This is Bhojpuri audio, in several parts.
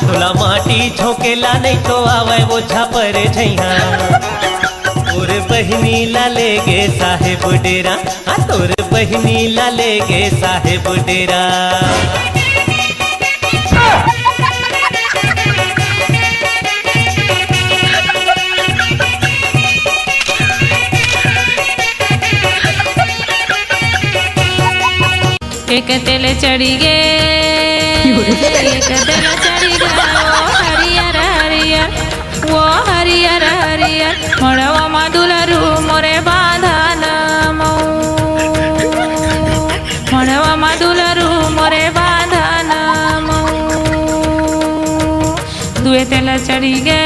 धुला माटी झोंकेला नहीं तो आवे वो झापर झैया तोर बहनी ला ले गे साहेब डेरा तोर बहनी ला ले गे साहेब डेरा। एक तेल चढ़ी गे एक तेल चढ़ी गे वो हरियर हरियर वो हरियर हरियर मड़वा मधुलरू मोरे बांधन मड़वा मधुलरू मोरे बांधन दुए तेल चढ़ी गे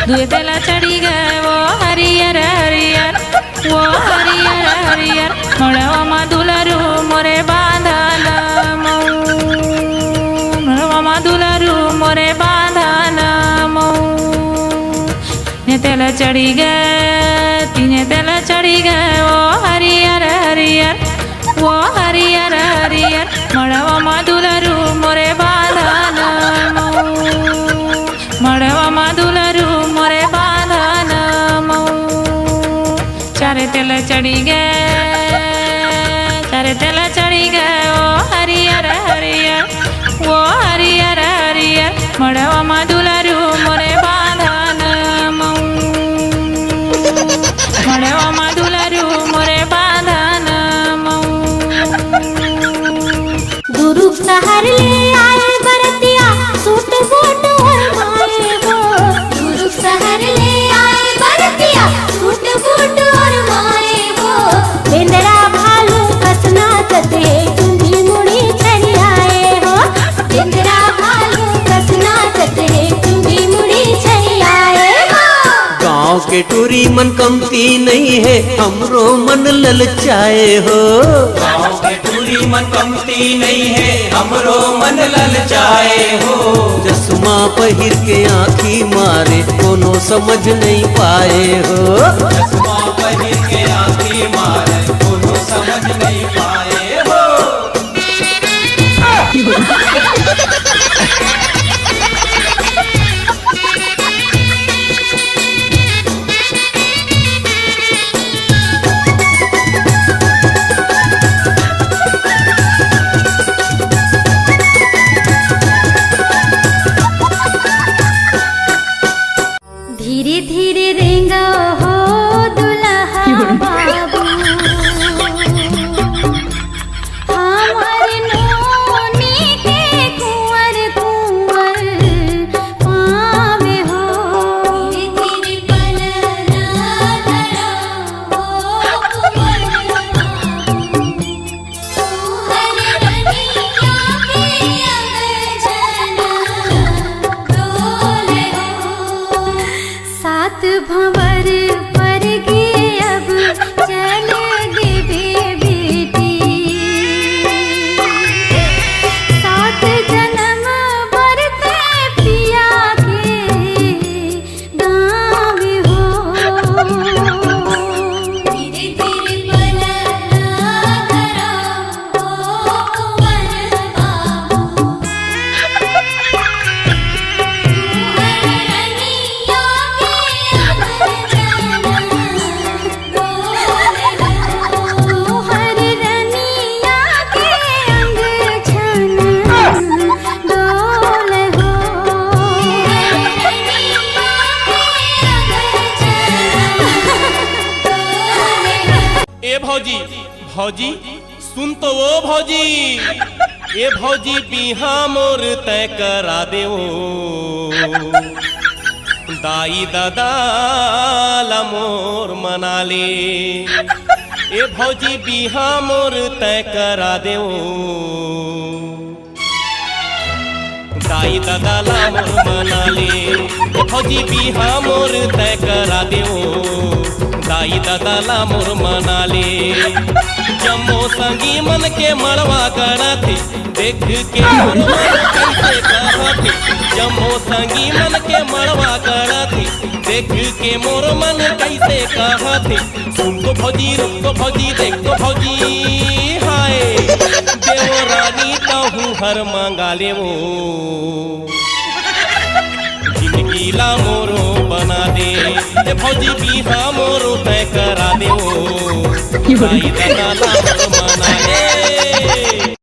दुए तेल चढ़ी गे वो हरियर हरियर वो हरियर हरियर मड़वा मधुलरू मोरे बांधन मड़वा मधुलरू मोरे बांधन ने तेल चढ़ी गे तीने तेल चढ़ी गे वो हरियर हरियर वो हरियर हरियर मड़वा मधुलरू मोरे बांधन मड़वा मधुलरू मोरे बांधन चारे तेल चढ़ी गे चारे तेल चढ़ी गे वो हरियर हरियर वो हरियर हरियर मड़वा मधुलरू मोरे बांधन मड़वा मधुलरू मोरे बांधन। गुरु सहर ले आए बरतिया सूट बूट और माए गो गुरु सहर ले आए बरतिया सूट बूट और माए गो बेंदरा भालू कसना चते चुंगी मुड़ी छरी आए हो बेंदरा भालू कसना चते चुंगी मुड़ी छरी आए हो। गाँव के टूरी मन कमती नहीं है हमरो मन ललचाए हो गाँव के टूरी मन कमती नहीं है हमरो मन ललचाए हो। चश्मा पहिर के आँखी मारे कोनो समझ नहीं पाए हो चश्मा पहिर के आँखी मारे कोनो समझ नहीं पाए हो। धीरे धीरे रेंगा हो दुल्हा बाबू हमारे नोनी के कुंवर कुंवर पावे हो धीरे धीरे पलना धरा हो कुंवर बाबू हर रनिया के अंग जना डोले हो सात भंवर पर गे अब चल देवे बेटी सात जन्म बरते पिया के गाँव हो धीरे धीरे पलना धरा हो कुंवर बाबू ए भौजी भौजी सुन तो वो भौजी ए भौजी बिहा मोर तय करा देओ दाई दादा ला मोर मना ले ए भौजी बिहा मोर तय करा देओ दाई दादा ला मोर मना ले ए भौजी बिहा मोर तय करा देओ दाई दादा ला मोर मना ले जम्मो संगी मन के मड़वा गड़ा थे देख के मोर मन कैसे कहा थे जम्मो संगी मन के मड़वा गड़ा थे देख के मोर मन कैसे कहा थे सुन तो भौजी रुक तो भौजी देख तो भौजी हाय देव रानी तहु हर मांगा ले वो जिंदगी ला मोरो बना दे ए फौजी बिहा मोरो तय करा दे वो दाई दादा ला मोर